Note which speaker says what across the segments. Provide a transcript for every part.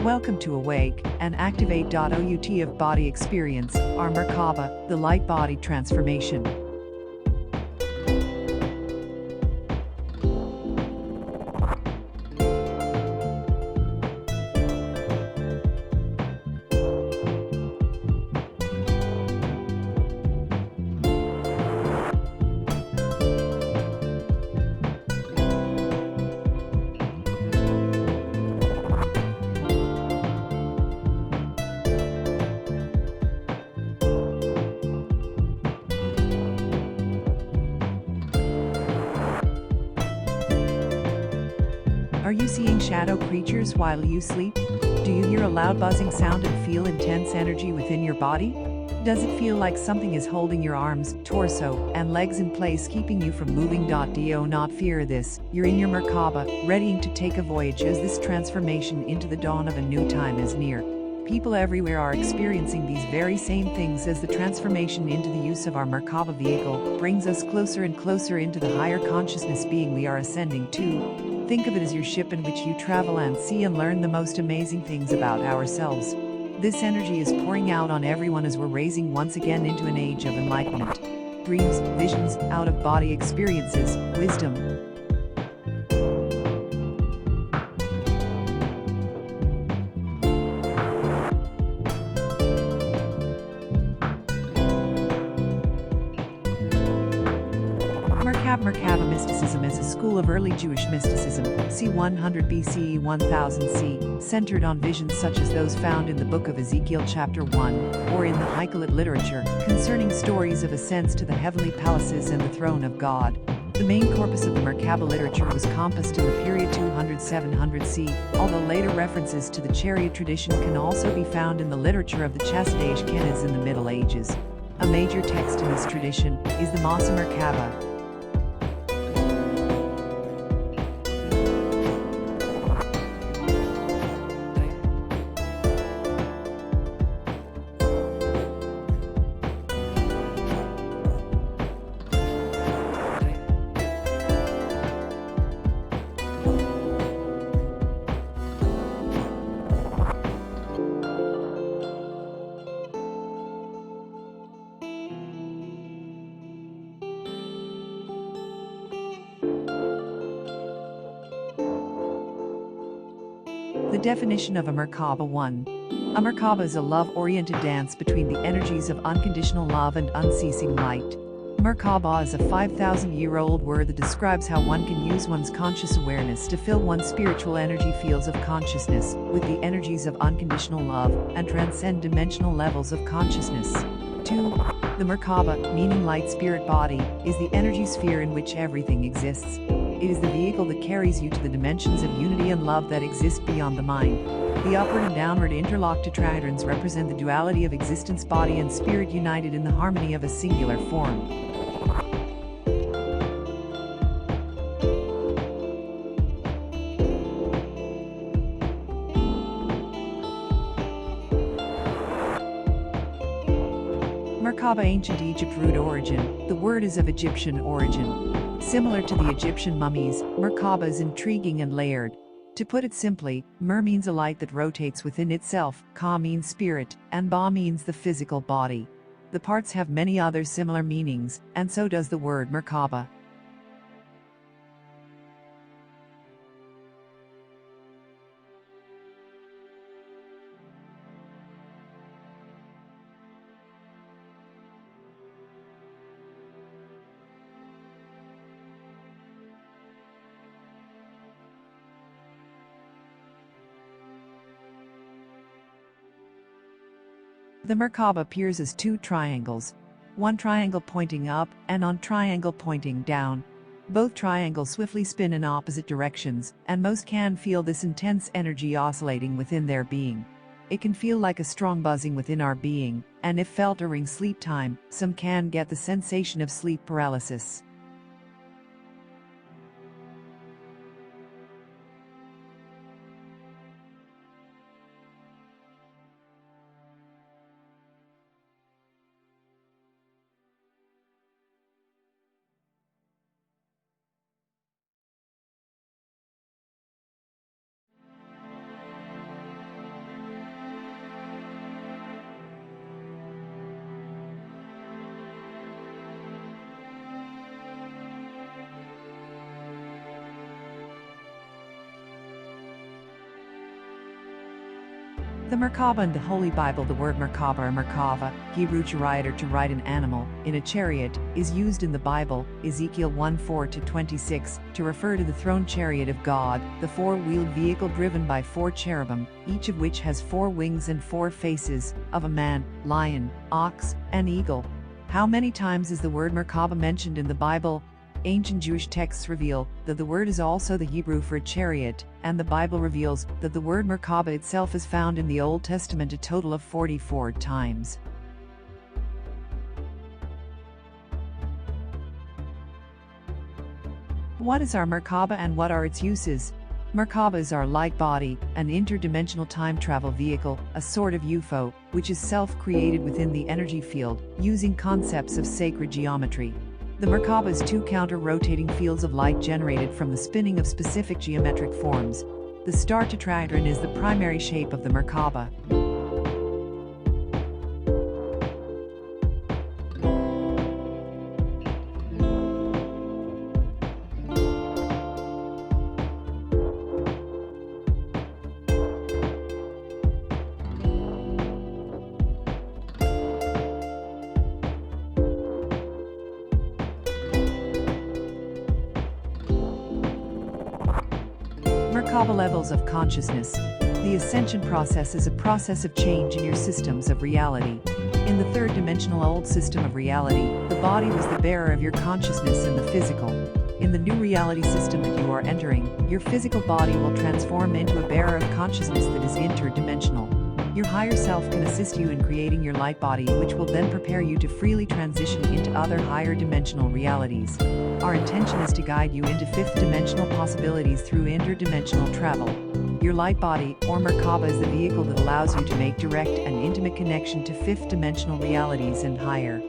Speaker 1: Welcome to Awake and Activate. Out of body experience, our Merkaba, the light body transformation. Are you seeing shadow creatures while you sleep? Do you hear a loud buzzing sound and feel intense energy within your body? Does it feel like something is holding your arms, torso, and legs in place, keeping you from moving? Do not fear this. You're in your Merkaba, readying to take a voyage as this transformation into the dawn of a new time is near. People everywhere are experiencing these very same things as the transformation into the use of our Merkaba vehicle brings us closer and closer into the higher consciousness being we are ascending to. Think of it as your ship in which you travel and see and learn the most amazing things about ourselves. This energy is pouring out on everyone as we're raising once again into an age of enlightenment. Dreams, visions, out-of-body experiences, wisdom. Merkaba mysticism is a school of early Jewish mysticism, c. 100 BCE 1000 C, centered on visions such as those found in the book of Ezekiel chapter 1, or in the Hykalic literature, concerning stories of ascents to the heavenly palaces and the throne of God. The main corpus of the Merkaba literature was compassed in the period 200–700 C, although later references to the chariot tradition can also be found in the literature of the Chassidei Ashkenaz in the Middle Ages. A major text in this tradition is the Merkaba. The definition of a Merkaba 1. A Merkaba is a love-oriented dance between the energies of unconditional love and unceasing light. Merkaba is a 5,000-year-old word that describes how one can use one's conscious awareness to fill one's spiritual energy fields of consciousness with the energies of unconditional love and transcend dimensional levels of consciousness. 2. The Merkaba, meaning light spirit body, is the energy sphere in which everything exists. It is the vehicle that carries you to the dimensions of unity and love that exist beyond the mind. The upward and downward interlocked tetrahedrons represent the duality of existence, body and spirit united in the harmony of a singular form. Merkaba, ancient Egypt root origin. The word is of Egyptian origin. Similar to the Egyptian mummies, Merkaba is intriguing and layered. To put it simply, Mer means a light that rotates within itself, Ka means spirit, and Ba means the physical body. The parts have many other similar meanings, and so does the word Merkaba. The Merkaba appears as two triangles, one triangle pointing up and one triangle pointing down. Both triangles swiftly spin in opposite directions, and most can feel this intense energy oscillating within their being. It can feel like a strong buzzing within our being, and if felt during sleep time, some can get the sensation of sleep paralysis. The Merkaba in the Holy Bible, the word Merkaba or Merkava, Hebrew chariot or to ride an animal, in a chariot, is used in the Bible, Ezekiel 1:4-26, to refer to the throne chariot of God, the four-wheeled vehicle driven by four cherubim, each of which has four wings and four faces, of a man, lion, ox, and eagle. How many times is the word Merkaba mentioned in the Bible? Ancient Jewish texts reveal that the word is also the Hebrew for a chariot, and the Bible reveals that the word Merkaba itself is found in the Old Testament a total of 44 times. What is our Merkaba and what are its uses? Merkaba is our light body, an interdimensional time travel vehicle, a sort of UFO, which is self-created within the energy field, using concepts of sacred geometry. The Merkaba is two counter-rotating fields of light generated from the spinning of specific geometric forms. The star tetrahedron is the primary shape of the Merkaba. Merkaba levels of consciousness. The Ascension process is a process of change in your systems of reality. In the third-dimensional old system of reality, the body was the bearer of your consciousness in the physical. In the new reality system that you are entering, your physical body will transform into a bearer of consciousness that is interdimensional. Your higher self can assist you in creating your light body, which will then prepare you to freely transition into other higher dimensional realities. Our intention is to guide you into fifth dimensional possibilities through interdimensional travel. Your light body, or Merkaba, is the vehicle that allows you to make direct and intimate connection to fifth dimensional realities and higher.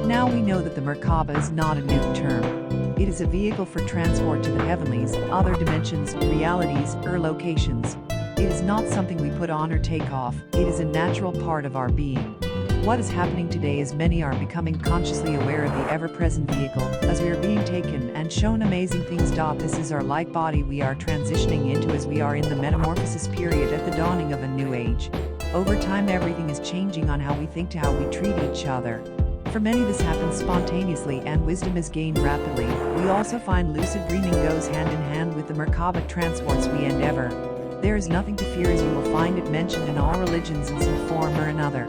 Speaker 1: Now we know that the Merkaba is not a new term. It is a vehicle for transport to the heavenlies, other dimensions, realities, or locations. It is not something we put on or take off, it is a natural part of our being. What is happening today is many are becoming consciously aware of the ever-present vehicle, as we are being taken and shown amazing things. This is our light body we are transitioning into as we are in the Metamorphosis period at the dawning of a new age. Over time everything is changing on how we think to how we treat each other. For many this happens spontaneously and wisdom is gained rapidly. We also find lucid dreaming goes hand in hand with the Merkaba transports we endeavor. There is nothing to fear as you will find it mentioned in all religions in some form or another.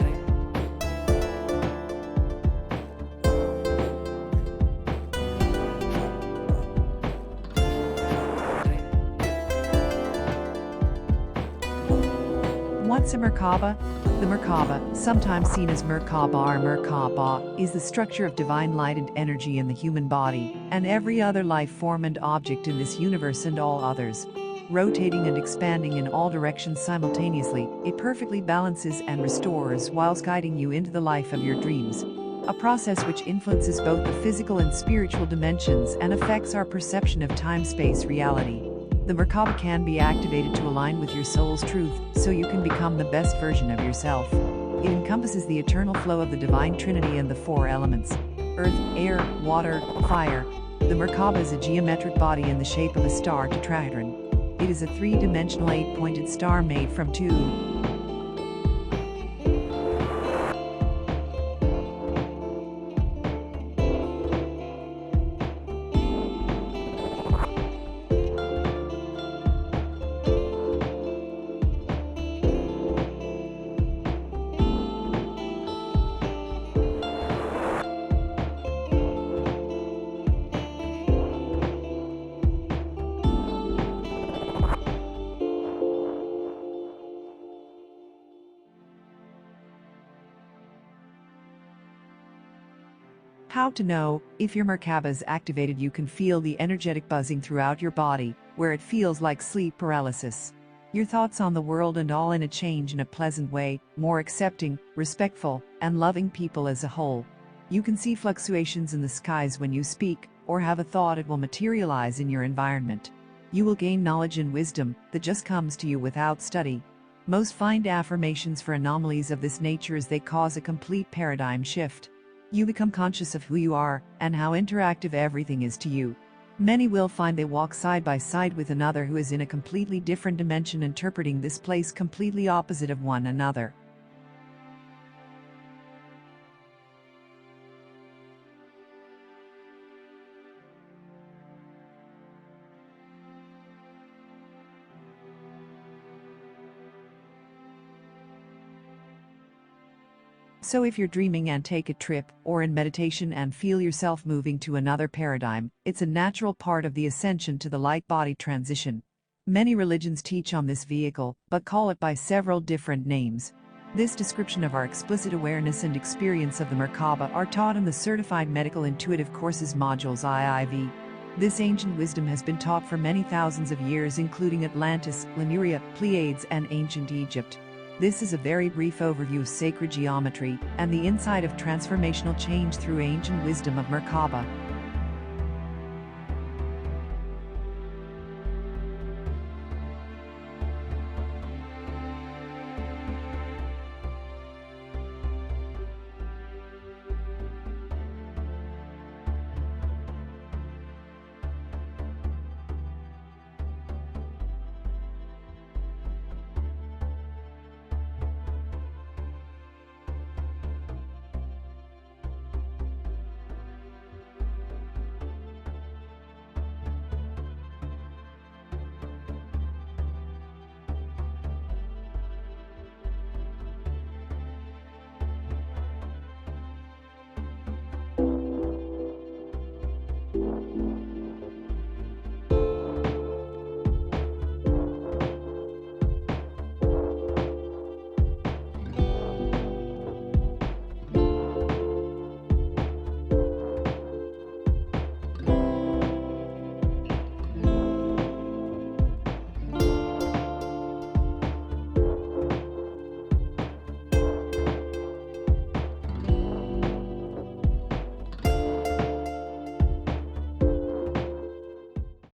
Speaker 1: What's a Merkaba? The Merkaba, sometimes seen as Merkaba or Merkabah, is the structure of divine light and energy in the human body, and every other life form and object in this universe and all others. Rotating and expanding in all directions simultaneously, it perfectly balances and restores whilst guiding you into the life of your dreams. A process which influences both the physical and spiritual dimensions and affects our perception of time-space reality. The Merkaba can be activated to align with your soul's truth, so you can become the best version of yourself. It encompasses the eternal flow of the Divine Trinity and the four elements: earth, air, water, fire. The Merkaba is a geometric body in the shape of a star tetrahedron. It is a three-dimensional eight-pointed star made from two How to know if your Merkaba is activated? You can feel the energetic buzzing throughout your body, where it feels like sleep paralysis. Your thoughts on the world and all in a change in a pleasant way, more accepting, respectful, and loving people as a whole. You can see fluctuations in the skies when you speak, or have a thought. It will materialize in your environment. You will gain knowledge and wisdom that just comes to you without study. Most find affirmations for anomalies of this nature as they cause a complete paradigm shift. You become conscious of who you are and how interactive everything is to you. Many will find they walk side by side with another who is in a completely different dimension, interpreting this place completely opposite of one another. So if you're dreaming and take a trip, or in meditation and feel yourself moving to another paradigm, it's a natural part of the ascension to the light body transition. Many religions teach on this vehicle, but call it by several different names. This description of our explicit awareness and experience of the Merkaba are taught in the Certified Medical Intuitive Courses modules IIV. This ancient wisdom has been taught for many thousands of years, including Atlantis, Lemuria, Pleiades, and ancient Egypt. This is a very brief overview of sacred geometry and the insight of transformational change through ancient wisdom of Merkaba.